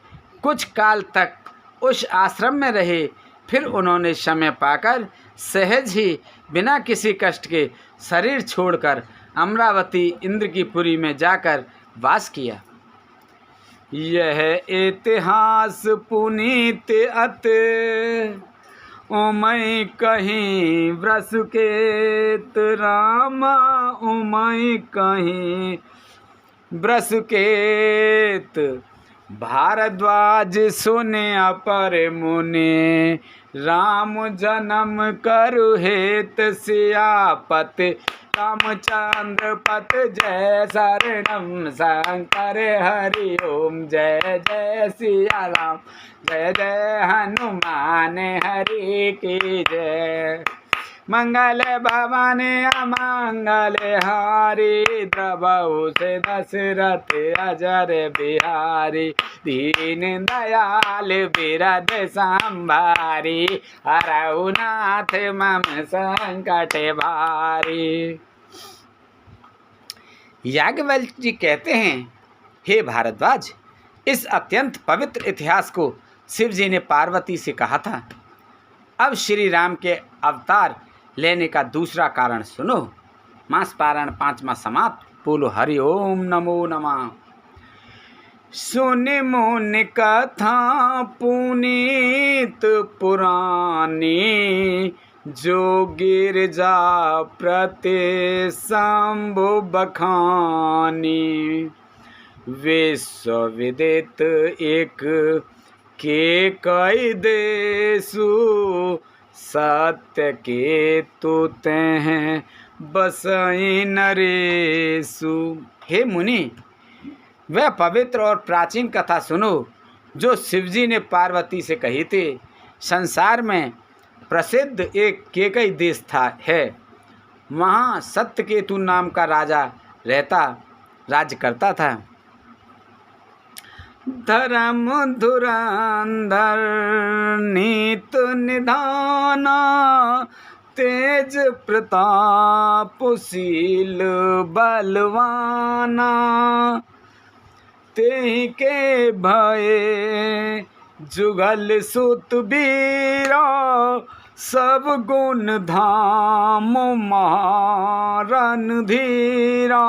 कुछ काल तक उस आश्रम में रहे। फिर उन्होंने समय पाकर सहज ही बिना किसी कष्ट के शरीर छोड़कर अमरावती इंद्र की पुरी में जाकर वास किया। यह इतिहास पुनीत अति, उमय कहीं वृषकेत रामा, उमय कहीं वृषकेत। भारद्वाज सुने अपर मुनि, राम जन्म करु हेत सियापति। रामचंद्र पत जय शरणम शंकर हरि ओम, जय जय सिया राम, जय जय हनुमान हरि की जय। मंगल भवानी अमंगल हारी, द्रवहु से दशरथ अजर बिहारी। दीन दयाल बिरद संभारी, हरहु नाथ मम संकट भारी। याज्ञवल्क्य जी कहते हैं, हे भारद्वाज, इस अत्यंत पवित्र इतिहास को शिव जी ने पार्वती से कहा था। अब श्री राम के अवतार लेने का दूसरा कारण सुनो। मास पारायण 5वां समाप्त। बोलो हरि ओम नमो नमः। सुन मुनि कथा पुनीत पुरानी, जो गिरजा प्रति शंभु बखानी। विश्व विदित एक के कई देसु, सत्य के तुते हैं बसई नरेसु। हे मुनि, वह पवित्र और प्राचीन कथा सुनो जो शिवजी ने पार्वती से कही थी। संसार में प्रसिद्ध एक केकई देश है। वहाँ सत्यकेतु नाम का राजा राज्य करता था। धर्म धुरंधर नीत निधाना, तेज प्रतापशील बलवाना। तेहि के भये जुगल सुत बीरा, सब गुण धाम महारन धीरा।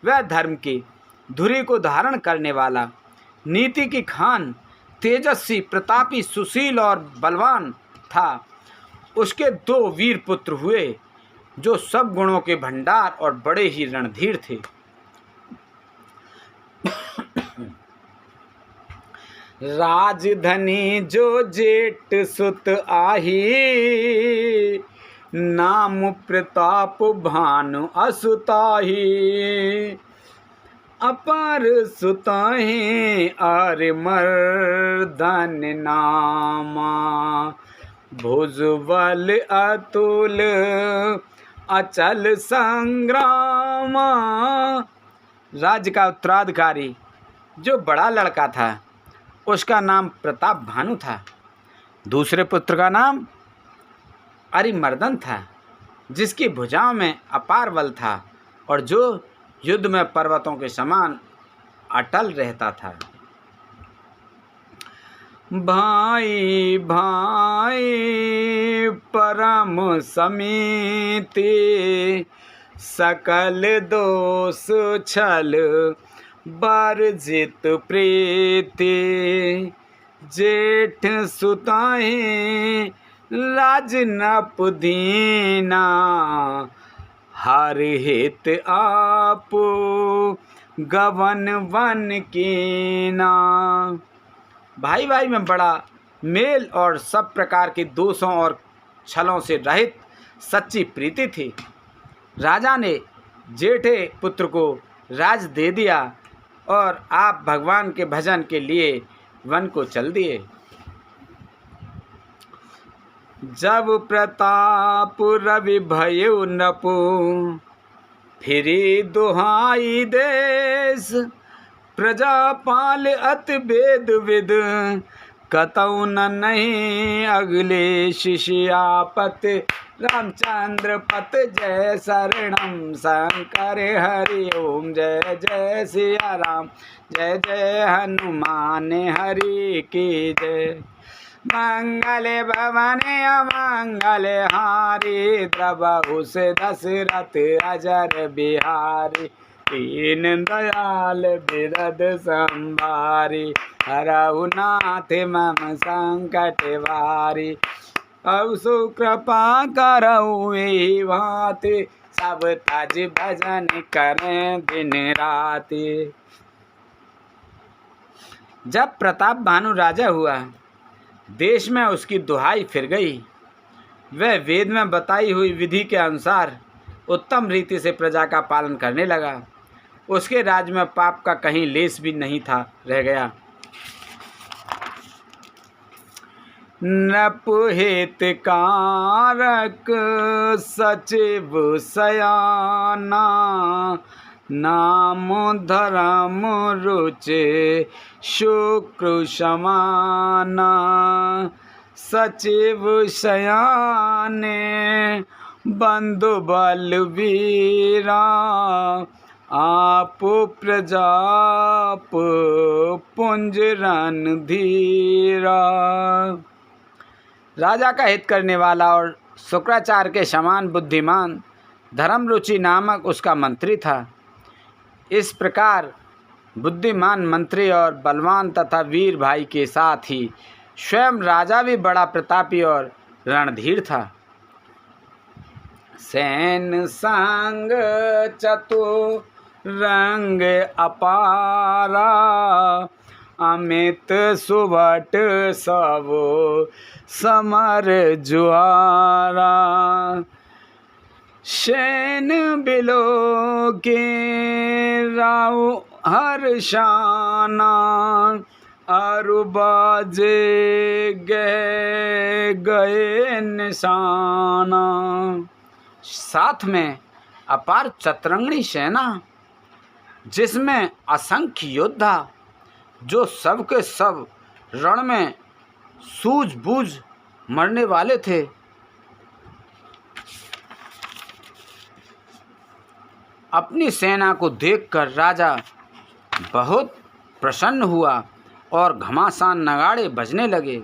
वह धर्म की धुरी को धारण करने वाला, नीति की खान, तेजस्वी, प्रतापी, सुशील और बलवान था। उसके 2 वीर पुत्र हुए जो सब गुणों के भंडार और बड़े ही रणधीर थे। राजधनी जो जेठ सुत आही, नाम प्रताप भानु असुताही। अपर सुताही आर्यमर्दन नामा, भुजबल अतुल अचल संग्रामा। राज्य का उत्तराधिकारी जो बड़ा लड़का था उसका नाम प्रताप भानु था। दूसरे पुत्र का नाम अरिमर्दन था, जिसकी भुजाओं में अपार बल था और जो युद्ध में पर्वतों के समान अटल रहता था। भाई भाई परम समीति, सकल दोष छल बरजित प्रीति। जेठ सुताहि राजनप दीना, हर हित आप गवन वन कीना। भाई भाई में बड़ा मेल और सब प्रकार के दोषों और छलों से रहित सच्ची प्रीति थी। राजा ने जेठे पुत्र को राज दे दिया और आप भगवान के भजन के लिए वन को चल दिए। जब प्रताप रवि भयो नपु, फिरी दुहाई देश। प्रजापाल अति वेद विद, कतौ न नहीं अगले। शिष्यापत रामचंद्र पत जय शरणम शंकर हरि ओम। जय जय सिया राम, जय जय हनुमान हरि की जय। मंगल भवन अमंगल हारी, द्रवहु से दशरथ अजर बिहारी। दीन दयाल बिरद संभारी, हरहु नाथ मम संकट वारी। अब सुकृपा करऊ एहि भांति, सब तज भजन करें दिन राति। जब प्रताप भानु राजा हुआ, देश में उसकी दुहाई फिर गई। वह वेद में बताई हुई विधि के अनुसार उत्तम रीति से प्रजा का पालन करने लगा। उसके राज्य में पाप का कहीं लेस भी नहीं था रह गया। नपुहित कारक सचिव सयाना, नाम धर्म रुचि शुक्र समाना। सचिव सयाने बंधु बलवीरा, आप प्रजाप पुंज रणधीरा। राजा का हित करने वाला और शुक्राचार्य के समान बुद्धिमान धर्मरुचि नामक उसका मंत्री था। इस प्रकार बुद्धिमान मंत्री और बलवान तथा वीर भाई के साथ ही स्वयं राजा भी बड़ा प्रतापी और रणधीर था। सैन संग चतुरंग अपारा, अमित सुभट सब समर जुआरा। शैन बिलो के राव हर्षाना, अरुबाजे गए निशाना। साथ में अपार चतुरंगी सेना, जिसमें असंख्य योद्धा, जो सब के सब रण में सूझबूझ मरने वाले थे। अपनी सेना को देखकर राजा बहुत प्रसन्न हुआ और घमासान नगाड़े बजने लगे।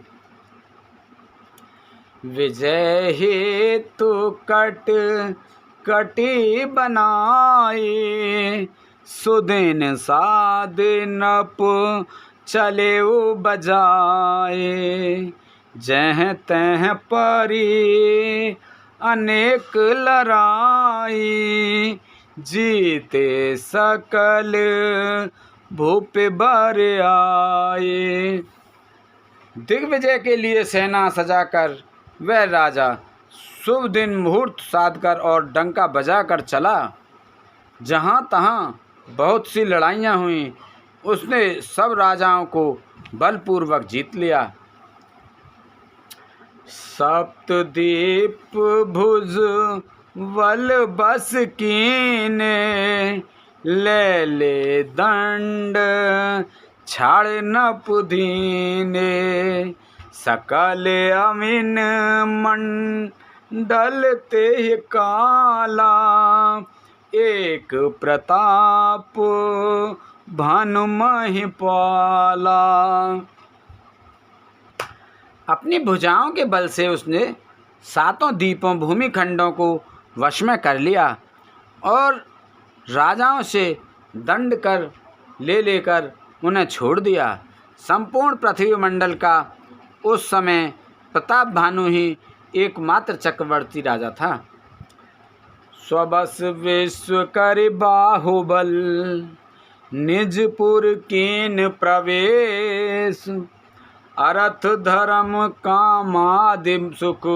विजय हेतु कटी बनाए, सुदिन सादिनप चले बजाए। जह तह परी अनेक लड़ाई, जीते सकल भूप बर आए। दिग्विजय के लिए सेना सजाकर वह राजा शुभ दिन मुहूर्त साधकर और डंका बजाकर चला। जहाँ तहाँ बहुत सी लड़ाइयाँ हुईं, उसने सब राजाओं को बलपूर्वक जीत लिया। सप्तदीप भुज वल बस कीने, ले दंड छाड़ न पुदीने। सकल अमिन मंडल ते काला, एक प्रताप भानु महिपाला। अपनी भुजाओं के बल से उसने सातों द्वीपों भूमिखंडों को वश में कर लिया और राजाओं से दंड कर लेकर उन्हें छोड़ दिया। संपूर्ण पृथ्वी मंडल का उस समय प्रताप भानु ही एकमात्र चक्रवर्ती राजा था। स्वबस विश्व कर बाहुबल, निजपुर कीन प्रवेश। अरथ धर्म कामादिम सुख,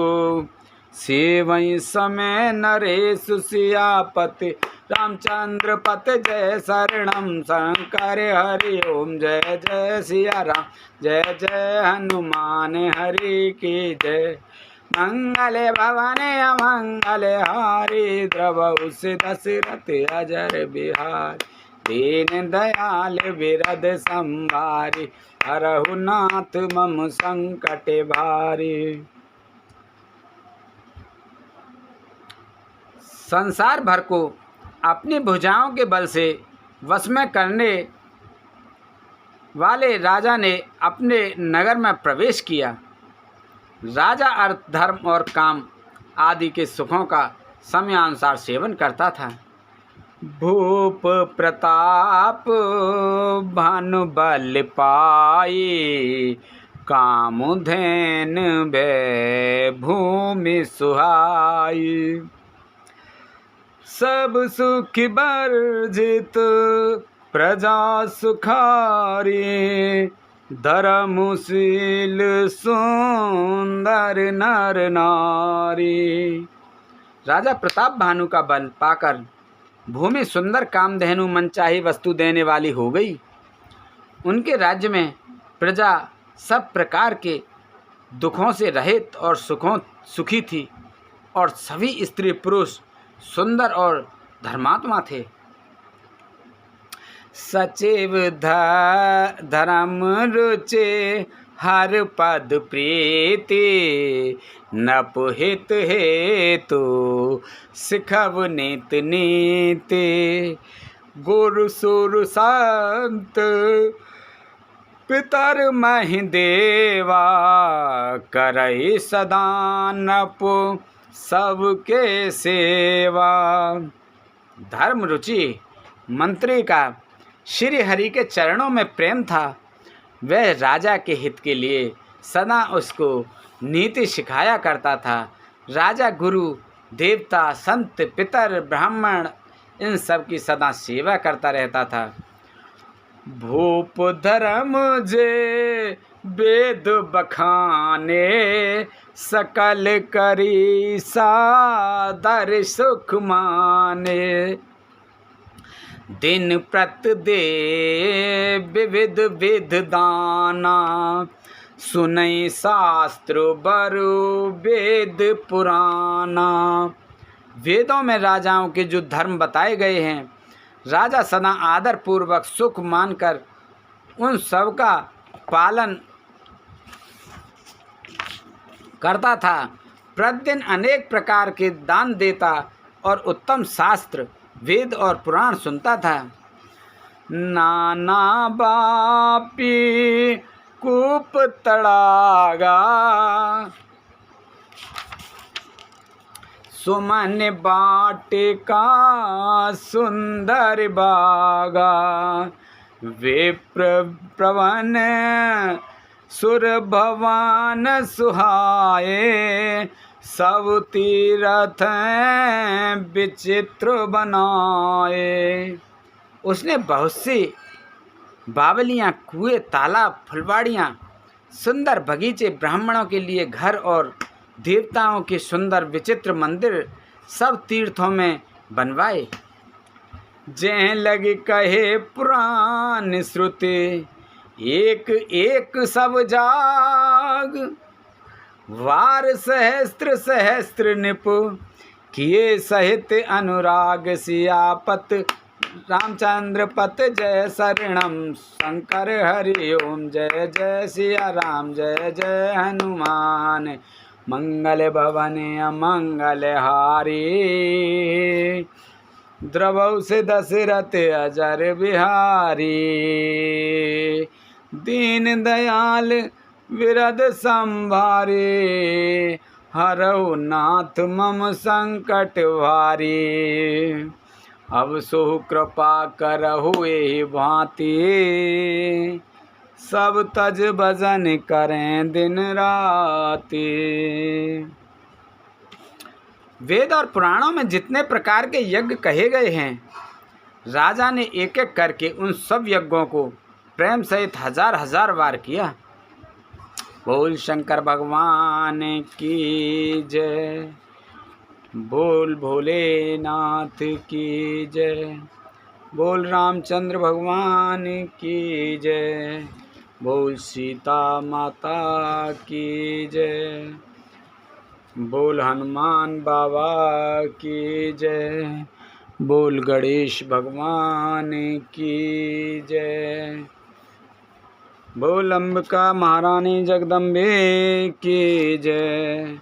सेवई समय नरेश। सियापति रामचंद्र पत जय शरणम शंकर हरि ओम। जय जय सिया राम, जय जय हनुमान हरि की जय। मंगल भवने अमंगल हारी, द्रवहु दशरथ अजर बिहार। दीन दयाल बिरद संभारी, हरहु नाथ मम संकट भारी। संसार भर को अपनी भुजाओं के बल से वश में करने वाले राजा ने अपने नगर में प्रवेश किया। राजा अर्थ, धर्म और काम आदि के सुखों का समयानुसार सेवन करता था। भूप प्रताप भानु बल पाई, कामुधेन भय भूमि सुहाई। सब सुख वर्जित प्रजा सुखारी, धर्मशील सुंदर नर नारी। राजा प्रताप भानु का बल पाकर भूमि सुंदर कामधेनु मनचाही वस्तु देने वाली हो गई। उनके राज्य में प्रजा सब प्रकार के दुखों से रहित और सुखी थी और सभी स्त्री पुरुष सुंदर और धर्मात्मा थे। सचिव धर्म रुचे हर पद प्रीति, नपुहित हेतु सिखव नीत नीति। गुरु सुर संत पितर महि देवा, करई सदा नप सबके सेवा। धर्म रुचि मंत्री का श्री हरि के चरणों में प्रेम था। वह राजा के हित के लिए सदा उसको नीति सिखाया करता था। राजा गुरु देवता संत पितर ब्राह्मण इन सब की सदा सेवा करता रहता था। भूप धर्म जे वेद बखाने, सकल करी सादर सुख माने। दिन प्रत दे विविध विध दाना, सुनई शास्त्र बरु वेद पुराना। वेदों में राजाओं के जो धर्म बताए गए हैं, राजा सदा आदर पूर्वक सुख मानकर उन सब का पालन करता था। प्रतिदिन अनेक प्रकार के दान देता और उत्तम शास्त्र वेद और पुराण सुनता था। नाना बापी कूप तड़ागा, सुमन बाटिका सुंदर बागा। विप्र प्रवन सुर भवन सुहाए, सब तीरथ विचित्र बनाए। उसने बहुत सी बावलियाँ, कुएं, तालाब, फुलवाड़ियाँ, सुंदर बगीचे, ब्राह्मणों के लिए घर और देवताओं के सुंदर विचित्र मंदिर सब तीर्थों में बनवाए। जय लग कहे पुराण श्रुति, एक एक सब जाग। वार सहस्त्र सहस्त्र निप, किए सहित अनुराग। सियापत रामचंद्र पत जय शरणम, शंकर हरि ओम जय जय सिया राम, जय जय हनुमान। मंगल भवन अमंगल हारी, द्रवौ से दशरथ अजर बिहारी। दीन दयाल विरद संभारे, हरौ नाथ मम संकट भारी। अब सो कृपा करहु एहि भांति, सब तज भजन करें दिन राति। वेद और पुराणों में जितने प्रकार के यज्ञ कहे गए हैं, राजा ने एक एक करके उन सब यज्ञों को प्रेम सहित हजार हजार बार किया। बोल शंकर भगवान की जय, बोल भोलेनाथ की जय, बोल रामचंद्र भगवान की जय, बोल सीता माता की जय, बोल हनुमान बाबा की जय, बोल गणेश भगवान की जय, बोल अंबिका महारानी जगदम्बे की जय।